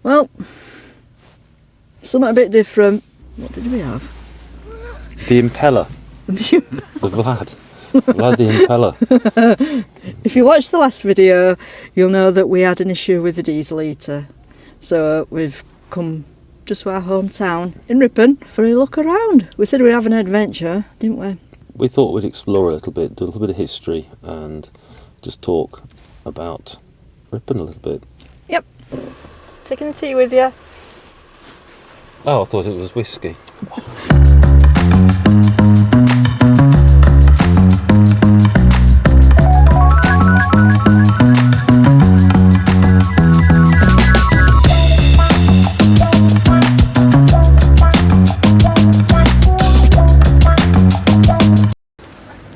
Well, something a bit different. What did we have? The impeller. The Vlad. Vlad the impeller. If you watched the last video, you'll know that we had an issue with the diesel heater. So we've come just to our hometown in Ripon for a look around. We said we'd have an adventure, didn't we? We thought we'd explore a little bit, do a little bit of history and just talk about Ripon a little bit. Yep. Taking a tea with you. Oh, I thought it was whiskey.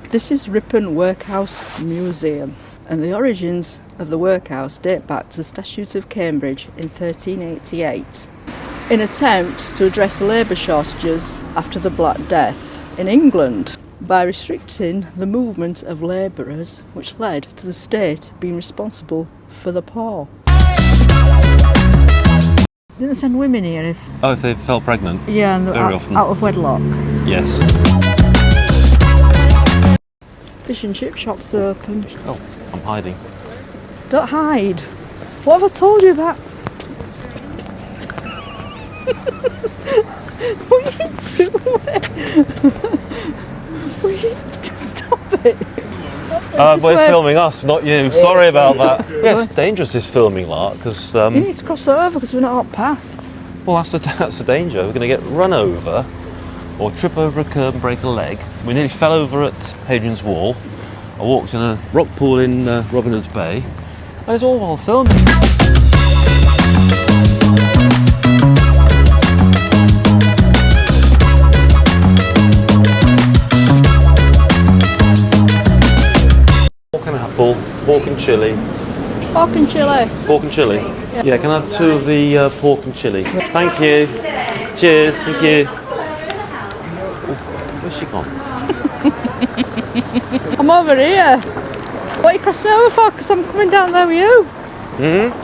This is Ripon Workhouse Museum, and the origins of the workhouse date back to the Statute of Cambridge in 1388, in an attempt to address labour shortages after the Black Death in England by restricting the movement of labourers, which led to the state being responsible for the poor. Didn't they send women here if... Oh, if they fell pregnant? Yeah, and very often. Out of wedlock. Yes. Fish and chip shops are open. Oh, I'm hiding. Don't hide. What have I told you about? What are you doing? Will you stop it? We're filming us, not you. Sorry about that. Yeah, it's dangerous this filming lot because... You need to cross over because we're not on path. Well, that's the danger. We're going to get run over or trip over a curb and break a leg. We nearly fell over at Hadrian's Wall. I walked in a rock pool in Robin Hood's Bay. And it's all while filming. What can I have, Paul? Pork and chilli. Pork and chilli. Pork and chilli? Yeah, can I have 2 of the pork and chilli? Thank you. Cheers, thank you. Where's she gone? I'm over here. What are you crossing over for? Because I'm coming down there with you.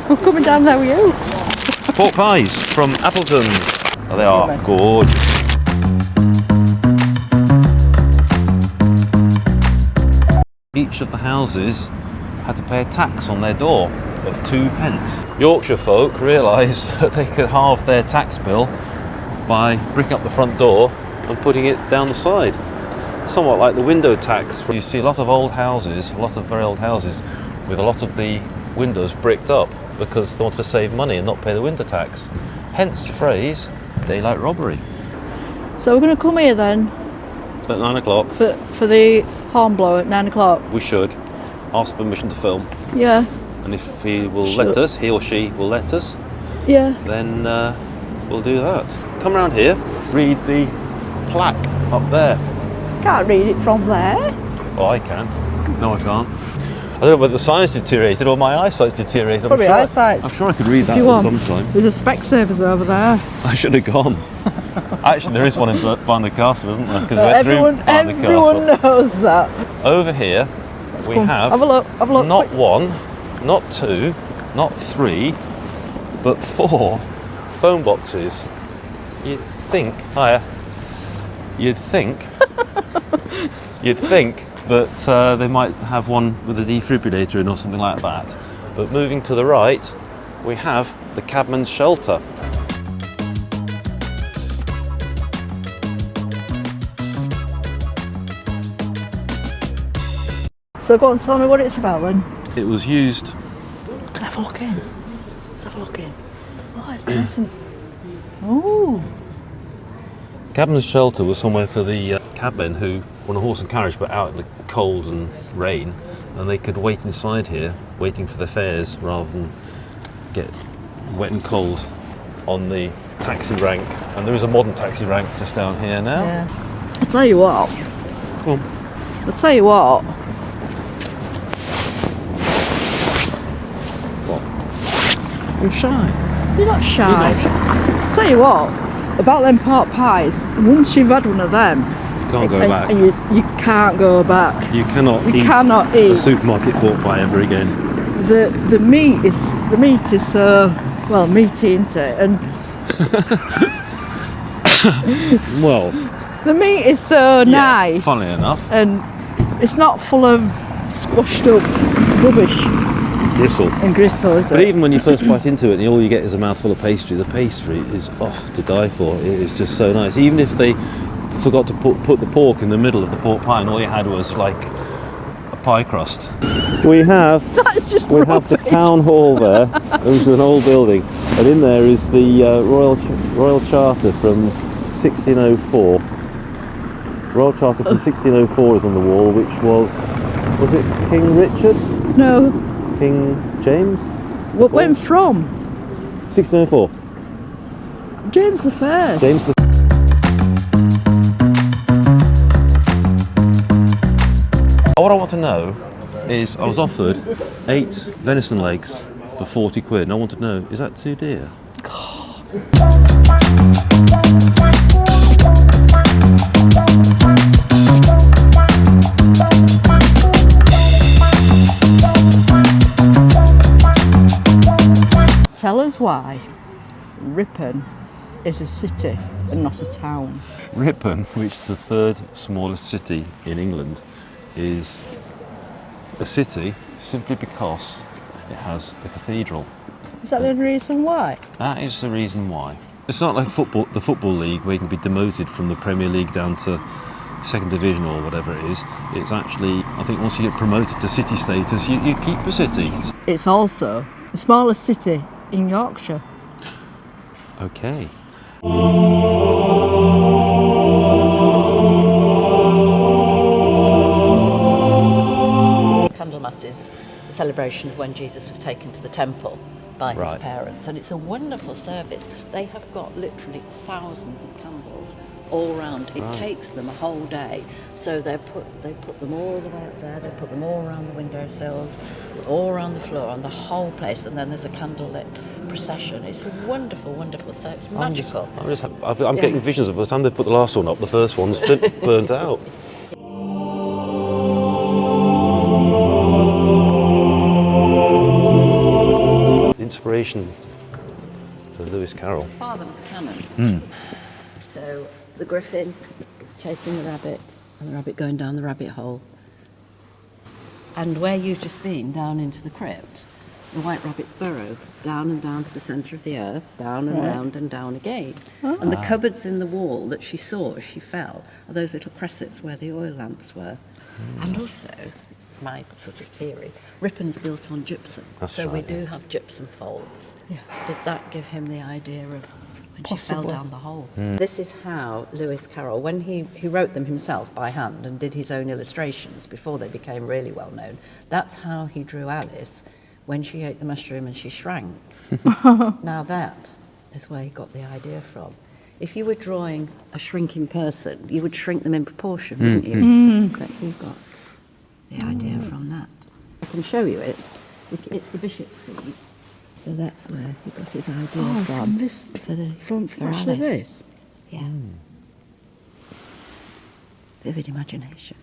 I'm coming down there with you. Pork pies from Appleton's. Oh, they are gorgeous. Each of the houses had to pay a tax on their door of 2 pence. Yorkshire folk realised that they could halve their tax bill by bricking up the front door and putting it down the side. Somewhat like the window tax. You see a lot of old houses, a lot of very old houses, with a lot of the windows bricked up because they wanted to save money and not pay the window tax. Hence the phrase, daylight robbery. So we're going to come here then. At 9 o'clock. For the Hornblower at 9 o'clock. We should ask permission to film. Yeah. And if he will let us, he or she will let us, yeah, then we'll do that. Come around here, read the plaque up there. Can't read it from there. Oh, I can. No, I can't. I don't know whether the sign's deteriorated or my eyesight's deteriorated. Probably eyesight. I'm sure I could read that at some time. There's a Specsavers over there. I should have gone. Actually, there is one in Barnard Castle, isn't there? Because everyone knows that. Over here, we have a look. Not 1, not 2, not 3, but 4 phone boxes. You'd think that they might have one with a defibrillator in or something like that. But moving to the right, we have the cabman's shelter. So go on, tell me what it's about then. It was used... Can I have a look in? Let's have a look in. Oh, it's nice and... Oh. Cabman's shelter was somewhere for the cabmen who were on a horse and carriage but out in the cold and rain, and they could wait inside here, waiting for their fares rather than get wet and cold on the taxi rank. And there is a modern taxi rank just down here now. Yeah. I'll tell you what. Go on. I'll tell you what. You're shy. You're not shy. You're not shy. I'll tell you what, about them pork pies, once you've had one of them, You can't go back. You can't go back. You cannot eat a supermarket pork pie ever again. The meat is so Well, meaty, isn't it? And Well, the meat is so nice. Funny enough. And it's not full of squashed up rubbish Gristle. and gristle, is But it? even when you first bite into it and all you get is a mouthful of pastry, the pastry is to die for. It is just so nice. Even if they forgot to put the pork in the middle of the pork pie and all you had was like a pie crust. We have the town hall there, which is an old building, and in there is the Royal Charter from 1604. Royal Charter from 1604 is on the wall, which was it King Richard? No. King James? What went from? 1604. James the First. James the What I want to know is I was offered 8 venison legs for 40 quid and I want to know, is that too dear? Tell us why Ripon is a city and not a town. Ripon, which is the 3rd smallest city in England, is a city simply because it has a cathedral. Is that the only reason why? That is the reason why. It's not like the Football League where you can be demoted from the Premier League down to 2nd Division or whatever it is. It's actually, I think once you get promoted to city status, you keep the city. It's also the smallest city in Yorkshire. Okay. Candlemas is a celebration of when Jesus was taken to the temple by his Right. parents, and it's a wonderful service. They have got literally thousands of candles all around. It takes them a whole day, so they put them all the way up there. They put them all around the windowsills, all around the floor, on the whole place, and then there's a candlelit procession. It's a wonderful, wonderful service. It's magical. I'm getting visions of by the time they put the last one up, the first one's burnt out. Inspiration for Lewis Carroll. His father was a canon. So the griffin chasing the rabbit, and the rabbit going down the rabbit hole. And where you've just been, down into the crypt, the white rabbits burrow down and down to the centre of the earth, down and round and down again. And the cupboards in the wall that she saw as she fell are those little cressets where the oil lamps were. And also, my sort of theory, Ripon's built on gypsum. That's so we right, do have gypsum folds. Yeah. Did that give him the idea of when she Possibly. fell down the hole? This is how Lewis Carroll, when he wrote them himself by hand and did his own illustrations before they became really well known, that's how he drew Alice when she ate the mushroom and she shrank. Now that is where he got the idea from. If you were drawing a shrinking person, you would shrink them in proportion, wouldn't you? But he got the idea from that. I can show you it. It's the bishop's seat. So that's where he got his idea from. This, for actually Alice. this. Yeah. Vivid imagination.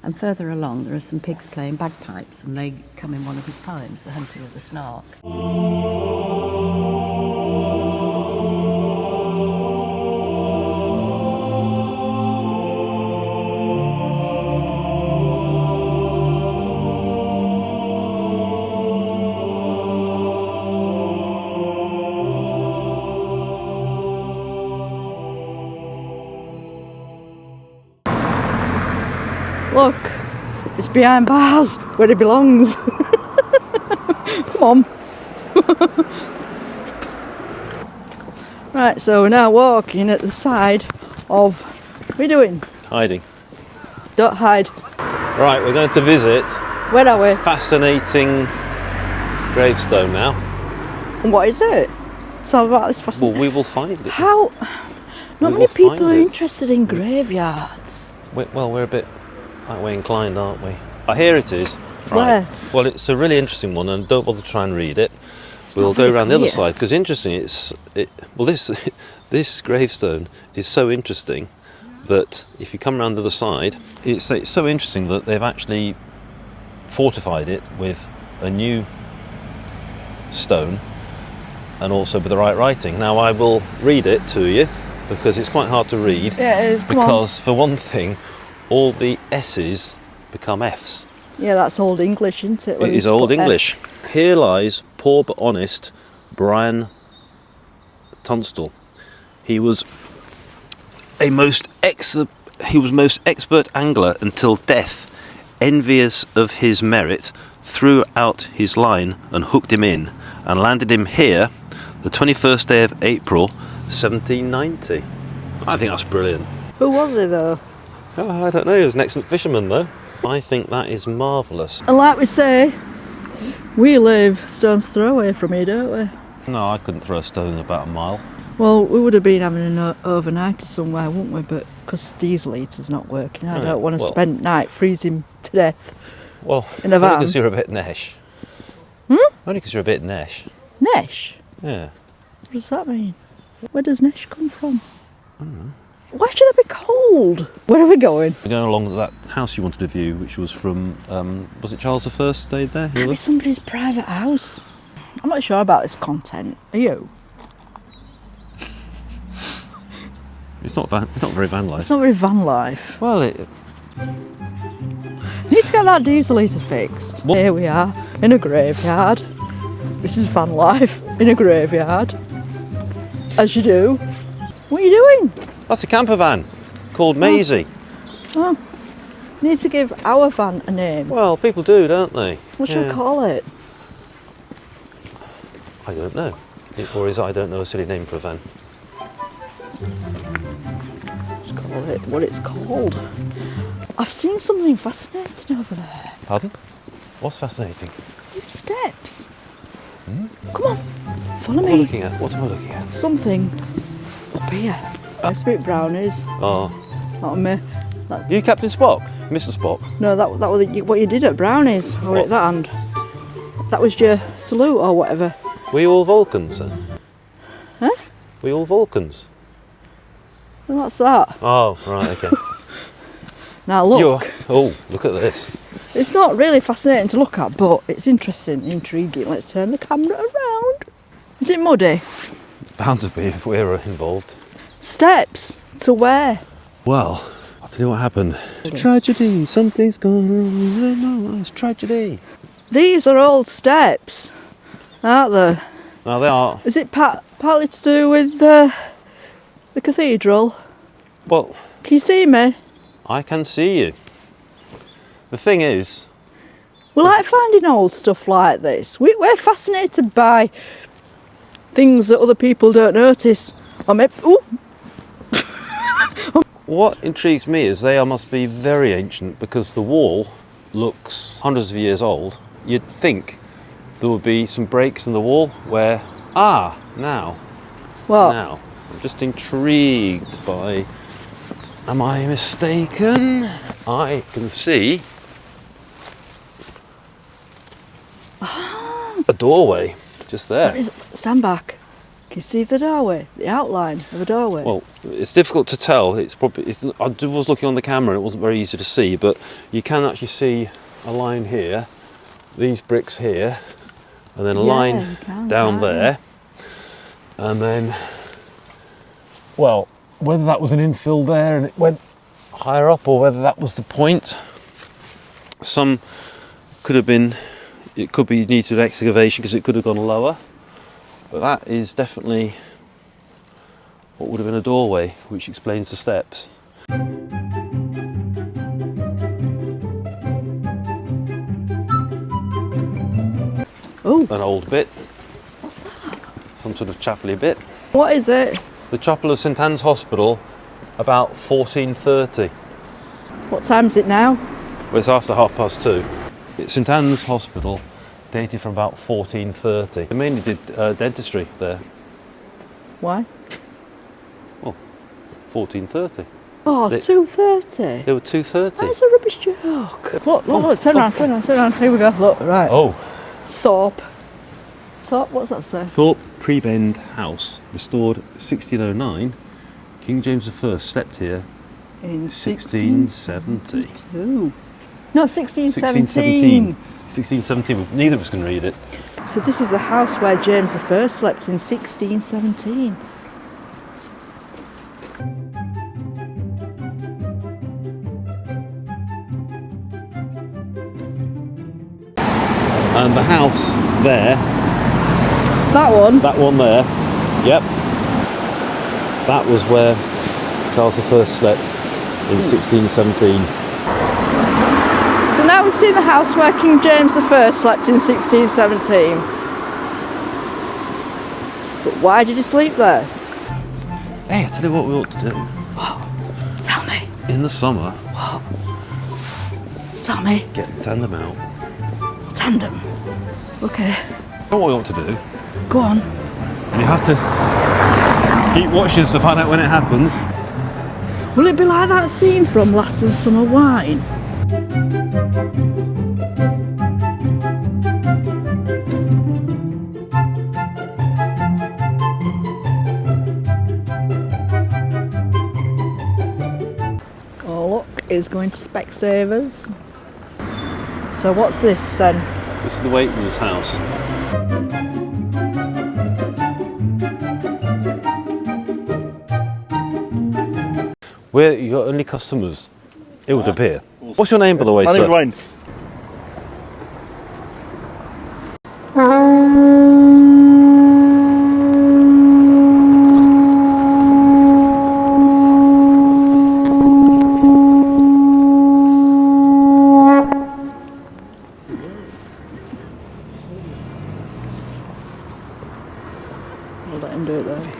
And further along, there are some pigs playing bagpipes, and they come in one of his poems, The Hunting of the Snark. Look, it's behind bars where it belongs. Come on. Right, so we're now walking at the side of. What are you doing? Hiding. Don't hide. Right, we're going to visit Where are we? fascinating gravestone now. And what is it? Tell me about this Well, fascinating. we will find it. How? Not We many will people find are it. interested in graveyards. We're a bit that way inclined, aren't we? Oh, here it is. Where? Well, it's a really interesting one, and don't bother to try and read it. We'll not go very around the other clear. side because interesting. This gravestone is so interesting that if you come around the other side, it's so interesting that they've actually fortified it with a new stone and also with the right writing. Now I will read it to you because it's quite hard to read. Yeah, it is. Come on. Because for one thing, all the S's become F's. Yeah, that's Old English, isn't it? It is Old English. Here lies poor but honest Brian Tunstall. He was most expert angler until death, envious of his merit, threw out his line and hooked him in, and landed him here the 21st day of April 1790. I think that's brilliant. Who was he though? Oh, I don't know, he was an excellent fisherman though. I think that is marvellous. And like we say, we live stone's throw away from here, don't we? No, I couldn't throw a stone about a mile. Well, we would have been having an overnighter somewhere, wouldn't we? But because diesel heater's not working, I don't want to spend night freezing to death in a van. Only because you're a bit NESH. Only because you're a bit NESH. NESH? Yeah. What does that mean? Where does NESH come from? I don't know. Why should I be cold? Where are we going? We're going along to that house you wanted to view, which was from, was it Charles I stayed there? Maybe somebody's private house. I'm not sure about this content. Are you? It's not very van life. It's not very van life. Well, You need to get that diesel heater fixed. What? Here we are, in a graveyard. This is van life, in a graveyard. As you do. What are you doing? that's a camper van called Maisie. Oh. You need to give our van a name. Well, people do, don't they? What should I call it? I don't know. Or is I don't know a silly name for a van? Just call it what it's called. I've seen something fascinating over there. Pardon? What's fascinating? These steps. Come on, follow What am I me. looking at? What am I looking at? Something up here. I speak brownies. Oh. Not me. You Captain Spock? Mr. Spock? No, that was what you did at brownies. Or at that hand. That was your salute or whatever. Were you all Vulcans then? Huh? Were you all Vulcans? Well, that's that. Oh, right, okay. Now look. Look at this. It's not really fascinating to look at, but it's interesting, intriguing. Let's turn the camera around. Is it muddy? Bound to be if we're involved. Steps to where? Well, I'll tell you what happened. Tragedy, something's gone wrong. It's tragedy. These are old steps, aren't they? Now they are. Is it partly to do with the cathedral? Well, Can you see me? I can see you. The thing is, We like finding old stuff like this. We're fascinated by things that other people don't notice. Or maybe, what intrigues me is they must be very ancient because the wall looks hundreds of years old. You'd think there would be some breaks in the wall where, now, what? now. I'm just intrigued by, am I mistaken? I can see a doorway just there. Stand back. Can you see the doorway? The outline of a doorway? Well, it's difficult to tell. I was looking on the camera and it wasn't very easy to see, but you can actually see a line here, these bricks here, and then a line down there. And then, well, whether that was an infill there and it went higher up or whether that was the point, some could have been, it could be needed excavation because it could have gone lower. But that is definitely what would have been a doorway, which explains the steps. Oh, An old bit, what's that? some sort of chapel-y bit. What is it? The chapel of St Anne's Hospital, about 1430. What time is it now? Well, it's after 2:30. It's St Anne's Hospital, dated from about 1430. They mainly did dentistry there. Why? 1430. Oh, 2:30. They were 230. That's a rubbish joke. Look, turn around. Here we go. Look, right. Oh, Thorpe, what's that say? Thorpe Prebend House, restored 1609. King James I slept here In 1670. No, 1617. 1617. Neither of us can read it. So this is the house where James I slept in 1617. And the house there, That one? that one there, yep, that was where Charles I slept in 1617. So now we've seen the house where King James I slept in 1617. But why did he sleep there? Hey, I tell you what we ought to do. Tell me. In the summer, Tell me. get the tandem out. Tandem. Okay. You know what we ought to do? Go on. And you have to keep watching to find out when it happens. Will it be like that scene from Last of Summer Wine? Oh look, it's going to Specsavers. So what's this then? This is the Wakeman's house. Where you got only customers, it would appear. What's your name, by the way, My sir? name's Wayne. We'll let him do it there.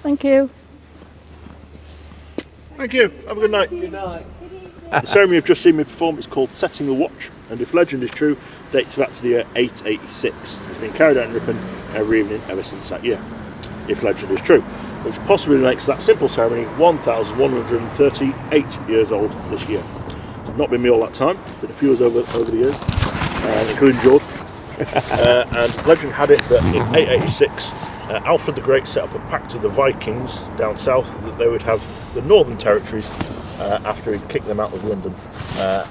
Thank you. Thank you. Have a good night. Good night. The ceremony you've just seen me perform is called Setting the Watch, and if legend is true, dates back to the year 886. It's been carried out in Ripon every evening ever since that year, if legend is true, which possibly makes that simple ceremony 1,138 years old this year. It's not been me all that time, been a few years over the years, including George. And legend had it that in 886, Alfred the Great set up a pact with the Vikings down south that they would have the northern territories after he'd kicked them out of London,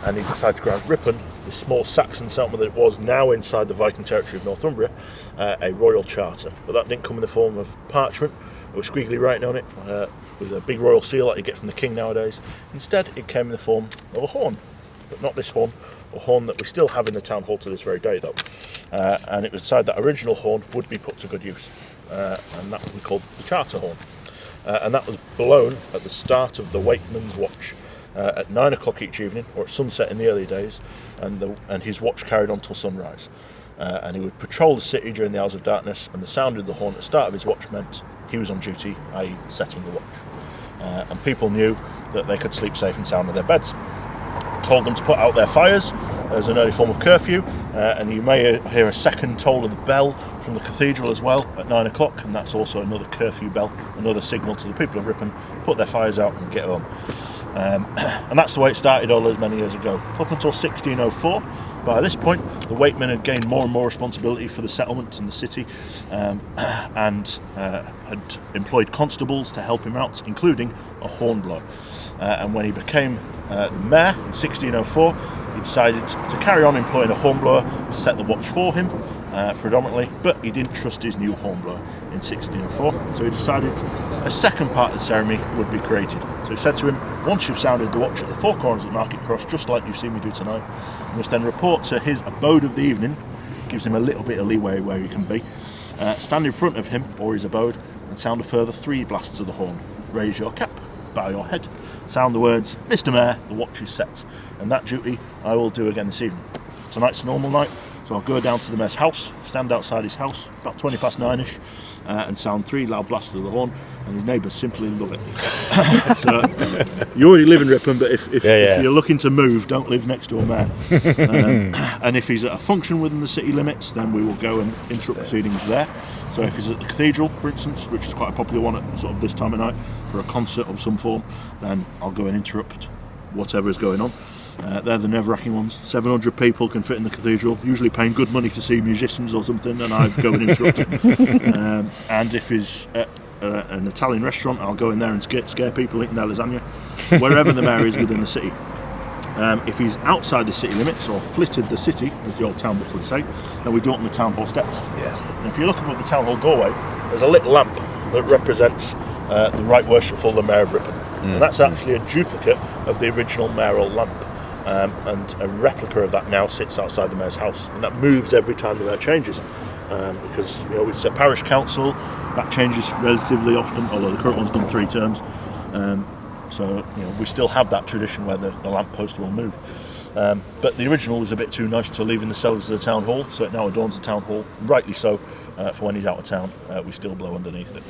and he decided to grant Ripon, the small Saxon settlement that it was now inside the Viking territory of Northumbria, a royal charter. But that didn't come in the form of parchment with squiggly writing on it, with a big royal seal like you get from the king nowadays. Instead, it came in the form of a horn, but not this horn, a horn that we still have in the town hall to this very day though. And it was decided that original horn would be put to good use, and that would be called the charter horn. And that was blown at the start of the Wakeman's watch at 9 o'clock each evening, or at sunset in the early days, and his watch carried on till sunrise. And he would patrol the city during the hours of darkness, and the sound of the horn at the start of his watch meant he was on duty, i.e. setting the watch. And people knew that they could sleep safe and sound in their beds. Told them to put out their fires as an early form of curfew, and you may hear a second toll of the bell from the cathedral as well at 9 o'clock, and that's also another curfew bell, another signal to the people of Ripon, put their fires out and get home. And that's the way it started all those many years ago. Up until 1604, by this point, the Wakemen had gained more and more responsibility for the settlement and the city, and had employed constables to help him out, including a hornblower. And when he became the mayor in 1604, he decided to carry on employing a hornblower to set the watch for him, predominantly, but he didn't trust his new hornblower in 1604, so he decided a second part of the ceremony would be created. So he said to him, once you've sounded the watch at the four corners of the market cross, just like you've seen me do tonight, you must then report to his abode of the evening, gives him a little bit of leeway where he can be, stand in front of him or his abode and sound a further 3 blasts of the horn. Raise your cap, bow your head, sound the words, Mr. Mayor, the watch is set, and that duty I will do again this evening. Tonight's a normal night, so I'll go down to the mayor's house, stand outside his house, about 20 past 9ish, and sound 3 loud blasts of the horn, and his neighbours simply love it. So, you already live in Ripon, but if you're looking to move, don't live next to a mayor. And if he's at a function within the city limits, then we will go and interrupt proceedings there. So if he's at the cathedral, for instance, which is quite a popular one at sort of this time of night, for a concert of some form, then I'll go and interrupt whatever is going on. They're the nerve-wracking ones. 700 people can fit in the cathedral, usually paying good money to see musicians or something, and I go and interrupt it. And if he's at an Italian restaurant, I'll go in there and scare people eating their lasagna, wherever the mayor is within the city. If he's outside the city limits, or flitted the city, as the old town book would say, then we do it on the town hall steps. And if you look above the town hall doorway, there's a lit lamp that represents the Right Worshipful the Mayor of Ripon. And that's actually a duplicate of the original mayoral lamp. And a replica of that now sits outside the mayor's house, and that moves every time the mayor changes, because it's a parish council that changes relatively often, although the current one's done 3 terms, so we still have that tradition where the lamp post will move, but the original was a bit too nice to leave in the cellars of the town hall, so it now adorns the town hall, rightly so, for when he's out of town. We still blow underneath it.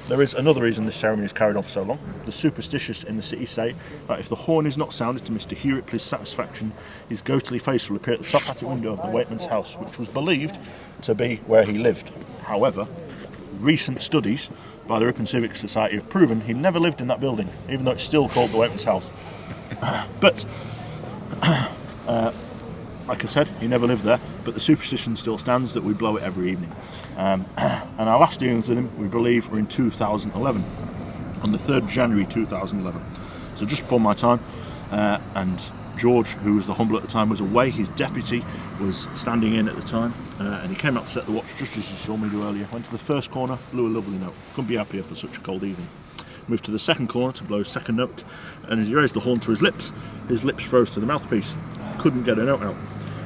There is another reason this ceremony is carried on for so long. The superstitious in the city say that if the horn is not sounded to Mr. Hugh Ripley's satisfaction, his ghostly face will appear at the top attic window of the waitman's house, which was believed to be where he lived. However, recent studies by the Ripon Civic Society have proven he never lived in that building, even though it's still called the waitman's house. But like I said, he never lived there, but the superstition still stands that we blow it every evening. And our last dealings with him, we believe, were in 2011, on the 3rd of January 2011. So just before my time, and George, who was the humble at the time, was away. His deputy was standing in at the time, and he came out to set the watch just as you saw me do earlier. Went to the first corner, blew a lovely note. Couldn't be happier for such a cold evening. Moved to the second corner to blow his second note, and as he raised the horn to his lips froze to the mouthpiece. Couldn't get a note out.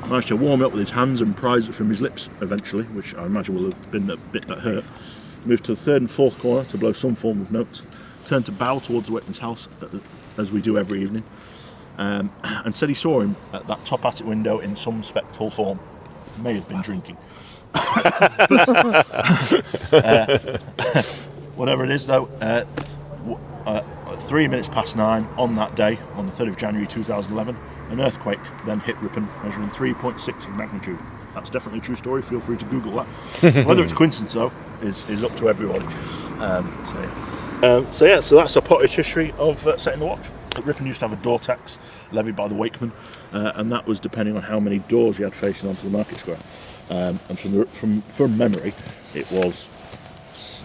Managed to warm it up with his hands and prise it from his lips eventually, which I imagine will have been the bit that hurt. Moved to the 3rd and 4th corner to blow some form of note. Turned to bow towards the waitman's house, as we do every evening, and said he saw him at that top attic window in some spectral form. May have been drinking. Whatever it is though, 3 minutes past 9 on that day, on the 3rd of January 2011, an earthquake then hit Ripon, measuring 3.6 in magnitude. That's definitely a true story, feel free to Google that. Whether it's coincidence though, is up to everybody. So that's a pottage history of setting the watch. Ripon used to have a door tax levied by the wakeman, and that was depending on how many doors you had facing onto the market square. And from memory, it was...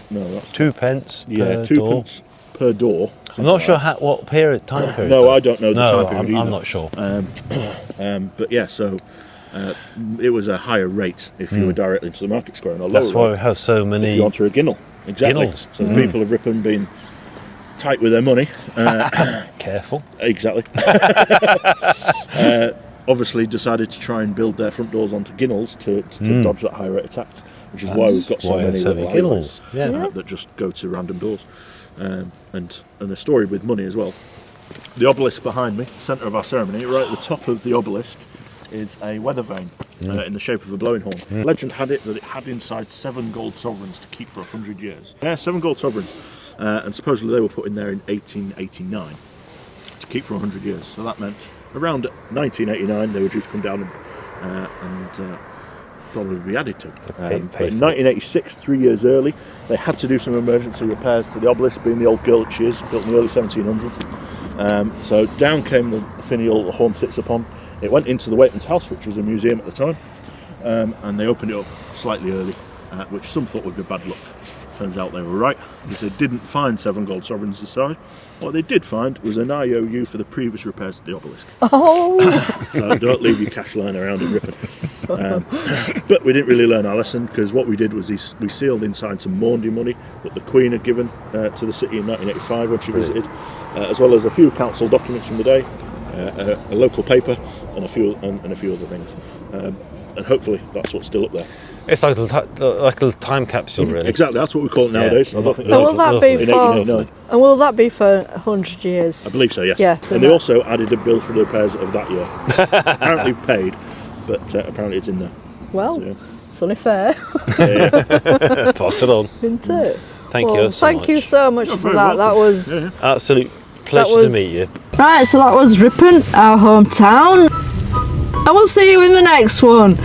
No, that's... 2 pence per 2 door. pence per door. I'm not sure what time period. No, I don't know the time period either. I'm not sure. But yeah, so it was a higher rate if you were directly into the market square, and a lower That's why rate we have so many. if you enter a ginnel. Exactly. Ginnels. So the people of Ripon being tight with their money. Careful. Exactly. Obviously decided to try and build their front doors onto ginnels to dodge that higher rate of tax, which is why we've got so many little ginnels that just go to random doors. And a story with money as well. The obelisk behind me, centre of our ceremony, right at the top of the obelisk is a weather vane in the shape of a blowing horn. Legend had it that it had inside 7 gold sovereigns to keep for 100 years. Yeah, 7 gold sovereigns. And supposedly they were put in there in 1889 to keep for 100 years. So that meant around 1989 they were due to come down and probably be added to. But in 1986, 3 years early, they had to do some emergency repairs to the obelisk, being the old girl that she is, built in the early 1700s. So down came the finial the horn sits upon. It went into the waitman's house, which was a museum at the time, and they opened it up slightly early, which some thought would be bad luck. Turns out they were right, because they didn't find 7 gold sovereigns inside. What they did find was an IOU for the previous repairs to the obelisk. Oh! So don't leave your cash lying around in Ripon. But we didn't really learn our lesson, because what we did was we sealed inside some Maundy money that the Queen had given to the city in 1985 when she visited, as well as a few council documents from the day, a local paper, and a few other things. And hopefully that's what's still up there. It's like a time capsule, really. Exactly, that's what we call it nowadays. I don't think And will that be in for? 1889. And will that be for 100 years? I believe so, yes. Yeah, so and they that- also added a bill for the repairs of that year. Apparently paid, but apparently it's in there. Well, So, it's only fair, Pass it on. isn't it? Thank Well, you so thank much. you so much You're for very that. That welcome. was Absolute pleasure was- to meet you. right. So that was Ripon, our hometown, and we'll see you in the next one.